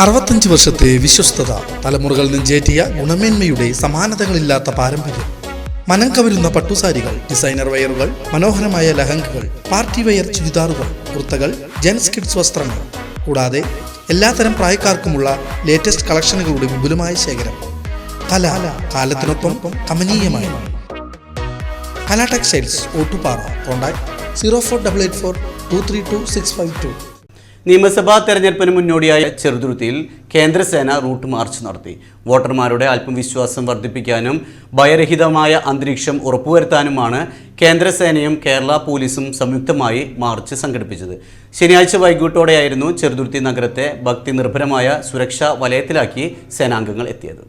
65 വർഷത്തെ വിശ്വസ്തത, തലമുറകൾ നെഞ്ചേറ്റിയ ഗുണമേന്മയുടെ സമാനതകളില്ലാത്ത പാരമ്പര്യം. മനം കവരുന്ന പട്ടുസാരികൾ, ഡിസൈനർ വെയറുകൾ, മനോഹരമായ ലഹങ്കകൾ, പാർട്ടി വെയർ ചുരിദാറുകൾ, കുർത്തകൾ, ജെൻസ് കിഡ്സ് വസ്ത്രങ്ങൾ, കൂടാതെ എല്ലാത്തരം പ്രായക്കാർക്കുമുള്ള ലേറ്റസ്റ്റ് കളക്ഷനുകളുടെ വിപുലമായ ശേഖരം. കല കാലത്തിനൊപ്പം കമനീയമായി. കല ടെക്സ്റ്റൈൽസ്, ഓട്ടുപാറ. കോൺടാക്ട് 0488423265. നിയമസഭാ തെരഞ്ഞെടുപ്പിന് മുന്നോടിയായ ചെറുതുരുത്തിയിൽ കേന്ദ്രസേന റൂട്ട് മാർച്ച് നടത്തി. വോട്ടർമാരുടെ അല്പം വിശ്വാസം വർദ്ധിപ്പിക്കാനും ഭയരഹിതമായ അന്തരീക്ഷം ഉറപ്പുവരുത്താനുമാണ് കേന്ദ്രസേനയും കേരള പോലീസും സംയുക്തമായി മാർച്ച് സംഘടിപ്പിച്ചത്. ശനിയാഴ്ച വൈകിട്ടോടെയായിരുന്നു ചെറുതുരുത്തി നഗരത്തെ ഭക്തി നിർഭരമായ സുരക്ഷാ വലയത്തിലാക്കി സേനാംഗങ്ങൾ എത്തിയത്.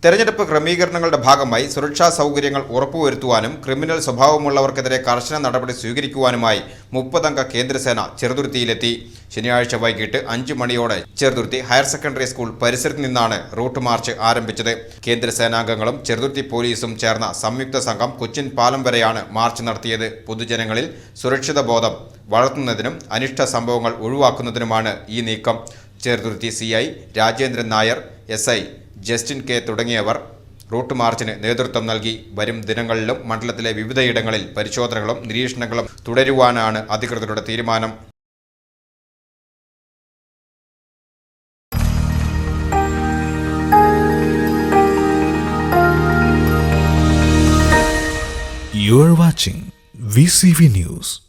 തെരഞ്ഞെടുപ്പ് ക്രമീകരണങ്ങളുടെ ഭാഗമായി സുരക്ഷാ സൗകര്യങ്ങൾ ഉറപ്പുവരുത്തുവാനും ക്രിമിനൽ സ്വഭാവമുള്ളവർക്കെതിരെ കർശന നടപടി സ്വീകരിക്കുവാനുമായി 30 അംഗ കേന്ദ്രസേന ചെറുതുരുത്തിയിലെത്തി. ശനിയാഴ്ച വൈകിട്ട് 5 മണിയോടെ ചെറുതുരുത്തി ഹയർ സെക്കൻഡറി സ്കൂൾ പരിസരത്ത് നിന്നാണ് റൂട്ട് മാർച്ച് ആരംഭിച്ചത്. കേന്ദ്രസേനാംഗങ്ങളും ചെറുതുരുത്തി പോലീസും ചേർന്ന സംയുക്ത സംഘം കൊച്ചിൻ പാലം വരെയാണ് മാർച്ച് നടത്തിയത്. പൊതുജനങ്ങളിൽ സുരക്ഷിത ബോധം വളർത്തുന്നതിനും അനിഷ്ട സംഭവങ്ങൾ ഒഴിവാക്കുന്നതിനുമാണ് ഈ നീക്കം. Cheruthuruthy CI Rajendran Nair, SI Justin K തുടങ്ങിയവർ റൂട്ട് മാർച്ചിന് നേതൃത്വം നൽകി. വരും ദിനങ്ങളിലും മണ്ഡലത്തിലെ വിവിധയിടങ്ങളിൽ പരിശോധനകളും നിരീക്ഷണങ്ങളും തുടരുവാനാണ് അധികൃതരുടെ തീരുമാനം. You are watching VCV News.